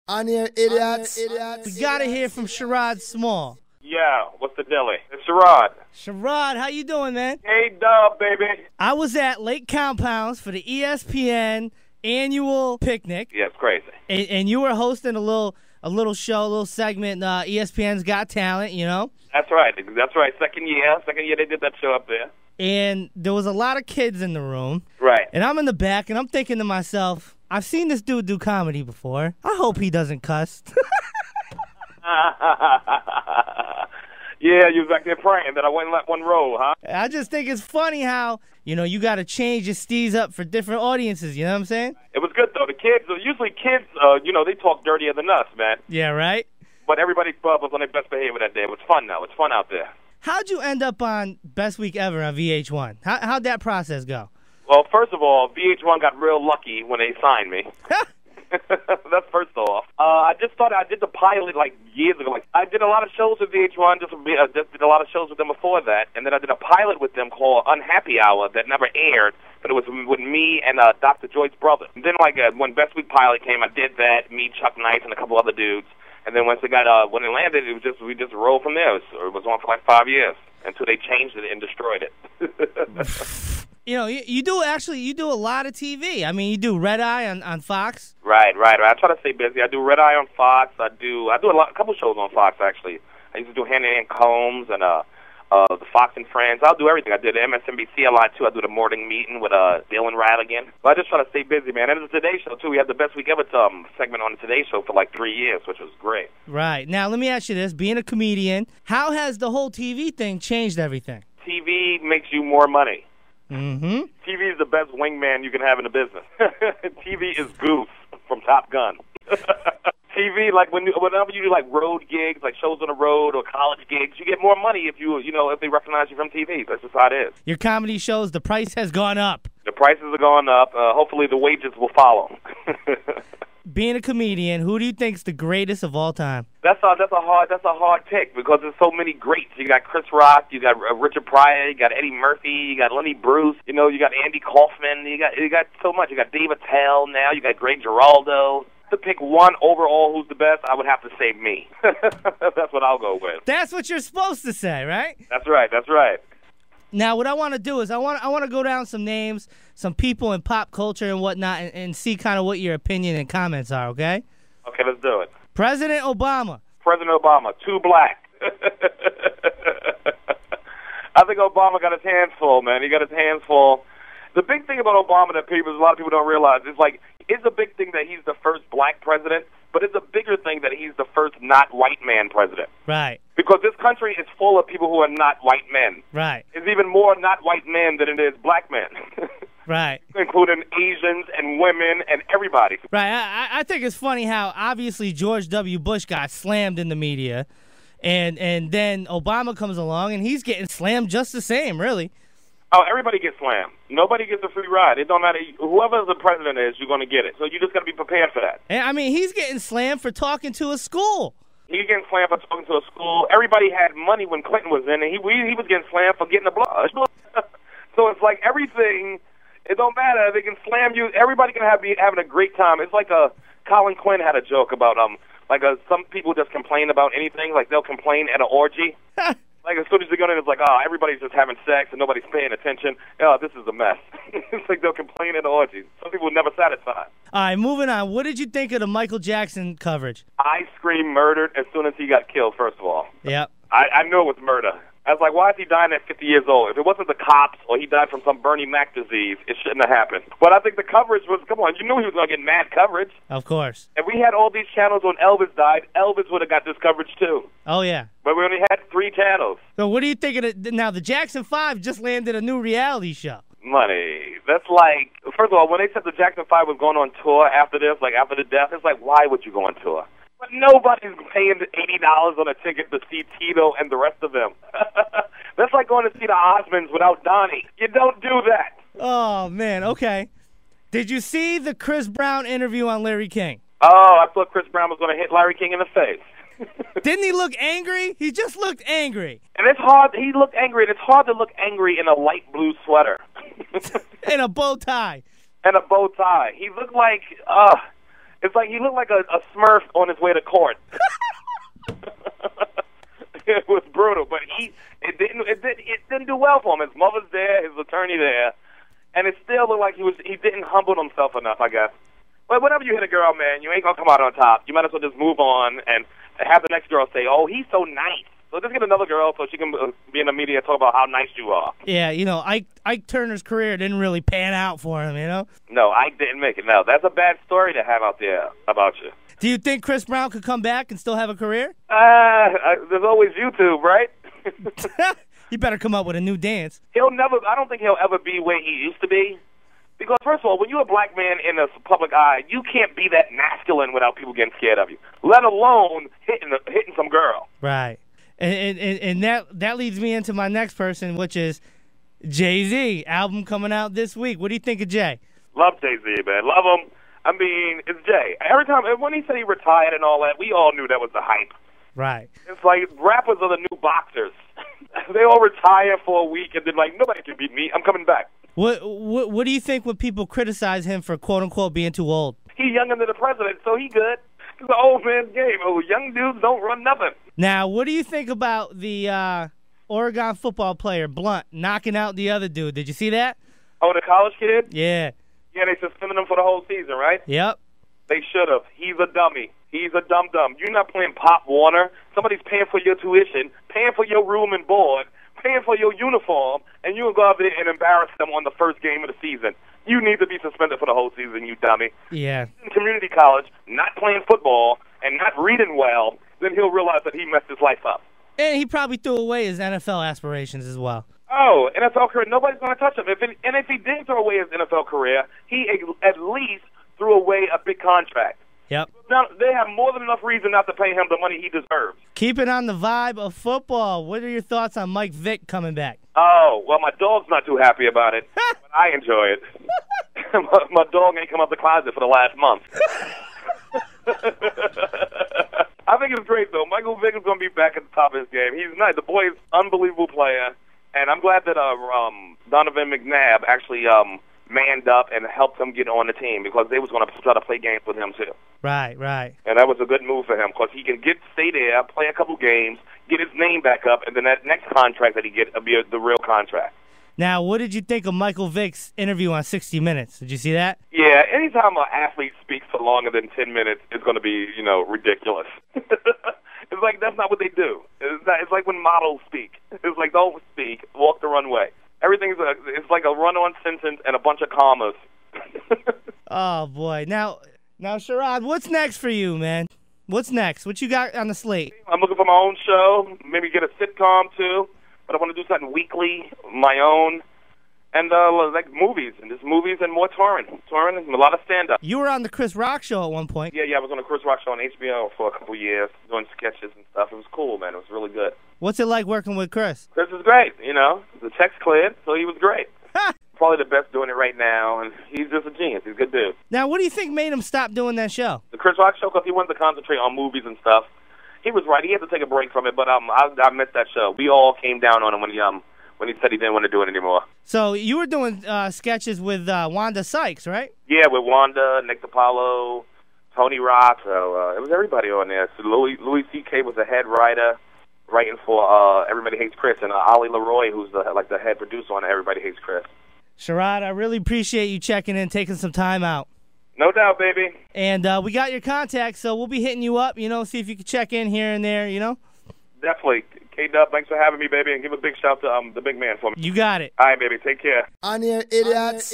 On here, idiots. We gotta hear from Sherrod Small. Yeah, what's the dilly? It's Sherrod. Sherrod, how you doing, man? Hey, dub, baby. I was at Lake Compounds for the ESPN annual picnic. Yeah, it's crazy. And you were hosting a little show, a little segment, ESPN's Got Talent, you know? That's right. That's right. Second year they did that show up there. And there was a lot of kids in the room. Right. And I'm in the back, and I'm thinking to myself, I've seen this dude do comedy before. I hope he doesn't cuss. Yeah, you was back there praying that I wouldn't let one roll, huh? I just think it's funny how, you got to change your steez up for different audiences, you know what I'm saying? It was good, though. The kids, usually kids, they talk dirtier than us, man. Yeah, right? But everybody was on their best behavior that day. It was fun, though. It's fun out there. How'd you end up on Best Week Ever on VH1? How'd that process go? Well, first of all, VH1 got real lucky when they signed me. That's first off. I did the pilot like years ago. Like I did a lot of shows with VH1, just did a lot of shows with them before that, and then I did a pilot with them called Unhappy Hour that never aired, but it was with me and Dr. Joy's brother. And then when Best Week Pilot came, I did that. Me, Chuck Nice, and a couple other dudes. And then once it got when it landed, we just rolled from there. It was on for like 5 years until they changed it and destroyed it. You do a lot of TV. I mean, you do Red Eye on Fox. Right. I try to stay busy. I do Red Eye on Fox. I do a couple shows on Fox actually. I used to do Hand in Combs and the Fox and Friends. I'll do everything. I did MSNBC a lot too. I do the morning meeting with Dylan Radigan. But I just try to stay busy, man. And the Today Show too. We had the Best Week Ever segment on the Today Show for like 3 years, which was great. Right. Now let me ask you this: being a comedian, how has the whole TV thing changed everything? TV makes you more money. Mm-hmm. TV is the best wingman you can have in the business. TV is Goose from Top Gun. TV, like whenever you do like road gigs, like shows on the road or college gigs, you get more money if if they recognize you from TV. That's just how it is. Your comedy shows, the price has gone up. The prices are going up. Hopefully, the wages will follow. Being a comedian, who do you think's the greatest of all time? That's a hard pick because there's so many greats. You got Chris Rock, you got Richard Pryor, you got Eddie Murphy, you got Lenny Bruce, you got Andy Kaufman, you got so much. You got Dave Attell now, you got Greg Giraldo. To pick one overall who's the best, I would have to say me. That's what I'll go with. That's what you're supposed to say, right? That's right. Now, what I want to do is I want to go down some names, some people in pop culture and whatnot, and see kind of what your opinion and comments are, okay? Okay, let's do it. President Obama. President Obama, too black. I think Obama got his hands full, man. He got his hands full. The big thing about Obama that a lot of people don't realize is it's a big thing that he's the first black president, but it's a bigger thing that he's the first not white man president. Right. Because this country is full of people who are not white men. Right. It's even more not white men than it is black men. Right. Including Asians and women and everybody. Right. I think it's funny how obviously George W. Bush got slammed in the media, and then Obama comes along and he's getting slammed just the same, really. Oh, everybody gets slammed. Nobody gets a free ride. It don't matter. Whoever the president is, you're going to get it. So you just got to be prepared for that. And, I mean, he's getting slammed for talking to a school. He's getting slammed for talking to a school. Everybody had money when Clinton was in, and he was getting slammed for getting a blood. So it's like everything, it don't matter. They can slam you. Everybody can be having a great time. It's like Colin Quinn had a joke about some people just complain about anything. Like they'll complain at an orgy. Like, as soon as they go in, it's like, oh, everybody's just having sex and nobody's paying attention. Oh, this is a mess. It's like they'll complain at orgies. Some people are never satisfied. All right, moving on. What did you think of the Michael Jackson coverage? I screamed murdered as soon as he got killed, first of all. Yep. I knew it was murder. I was like, why is he dying at 50 years old? If it wasn't the cops or he died from some Bernie Mac disease, it shouldn't have happened. But I think the coverage was, come on, you knew he was going to get mad coverage. Of course. If we had all these channels when Elvis died, Elvis would have got this coverage too. Oh, yeah. But we only had 3 channels. So what do you think of it? Now, the Jackson 5 just landed a new reality show. Money. That's like, first of all, when they said the Jackson 5 was going on tour after this, like after the death, it's like, why would you go on tour? But nobody's paying $80 on a ticket to see Tito and the rest of them. That's like going to see the Osmonds without Donnie. You don't do that. Oh, man. Okay. Did you see the Chris Brown interview on Larry King? Oh, I thought Chris Brown was going to hit Larry King in the face. Didn't he look angry? He just looked angry. And it's hard. He looked angry, and it's hard to look angry in a light blue sweater. And a bow tie. And a bow tie. He looked like, It's like he looked like a smurf on his way to court. It was brutal, but it didn't do well for him. His mother's there, his attorney there, and it still looked like he didn't humble himself enough, I guess. But whenever you hit a girl, man, you ain't gonna come out on top. You might as well just move on and have the next girl say, "Oh, he's so nice." So just get another girl so she can be in the media and talk about how nice you are. Yeah, Ike Turner's career didn't really pan out for him, No, Ike didn't make it. No, that's a bad story to have out there about you. Do you think Chris Brown could come back and still have a career? There's always YouTube, right? You better come up with a new dance. I don't think he'll ever be where he used to be. Because, first of all, when you're a black man in the public eye, you can't be that masculine without people getting scared of you, let alone hitting some girl. Right. And that leads me into my next person, which is Jay-Z. Album coming out this week. What do you think of Jay? Love Jay-Z, man. Love him. I mean, it's Jay. Every time, when he said he retired and all that, we all knew that was the hype. Right. It's like rappers are the new boxers. They all retire for a week and then like, nobody can beat me. I'm coming back. What do you think when people criticize him for quote-unquote being too old? He's younger than the president, so he good. It's an old man's game. Oh, young dudes don't run nothing. Now, what do you think about the Oregon football player, Blunt, knocking out the other dude? Did you see that? Oh, the college kid? Yeah. Yeah, they suspended him for the whole season, right? Yep. They should have. He's a dummy. He's a dum-dum. You're not playing Pop Warner. Somebody's paying for your tuition, paying for your room and board, paying for your uniform, and you go out there and embarrass them on the first game of the season. You need to be suspended for the whole season, you dummy. Yeah. In community college, not playing football, and not reading well, then he'll realize that he messed his life up. And he probably threw away his NFL aspirations as well. Oh, NFL career, nobody's going to touch him. If he did throw away his NFL career, he at least threw away a big contract. Yep. Now, they have more than enough reason not to pay him the money he deserves. Keep it on the vibe of football. What are your thoughts on Mike Vick coming back? Oh, well, my dog's not too happy about it, but I enjoy it. My dog ain't come out the closet for the last month. I think it's great, though. Michael Vick is going to be back at the top of his game. He's nice. The boy is an unbelievable player, and I'm glad that Donovan McNabb actually manned up and helped him get on the team because they was going to try to play games with him, too. Right, right. And that was a good move for him because he can stay there, play a couple games, get his name back up, and then that next contract that he get will be the real contract. Now, what did you think of Michael Vick's interview on 60 Minutes? Did you see that? Yeah, anytime an athlete speaks for longer than 10 minutes, it's going to be, ridiculous. It's like that's not what they do. It's like when models speak. It's like don't speak, walk the runway. It's like a run-on sentence and a bunch of commas. Oh, boy. Now, Sherrod, what's next for you, man? What's next? What you got on the slate? I'm looking for my own show, maybe get a sitcom, too. But I want to do something weekly, my own, and like movies, and just movies and more touring and a lot of stand-up. You were on the Chris Rock show at one point. Yeah, I was on the Chris Rock show on HBO for a couple of years, doing sketches and stuff. It was cool, man. It was really good. What's it like working with Chris? Chris is great, The text cleared, so he was great. Probably the best doing it right now, and he's just a genius. He's a good dude. Now, what do you think made him stop doing that show? The Chris Rock show, because he wanted to concentrate on movies and stuff. He was right. He had to take a break from it, but I missed that show. We all came down on him when he said he didn't want to do it anymore. So you were doing sketches with Wanda Sykes, right? Yeah, with Wanda, Nick DiPaolo, Tony Rock. So it was everybody on there. So Louis C.K. was the head writer, writing for Everybody Hates Chris, and Ollie Leroy, who's the head producer on Everybody Hates Chris. Sherrod, I really appreciate you checking in, taking some time out. No doubt, baby. And we got your contact, so we'll be hitting you up, see if you can check in here and there, Definitely. K-Dub, thanks for having me, baby, and give a big shout to the big man for me. You got it. All right, baby. Take care. On here, idiots.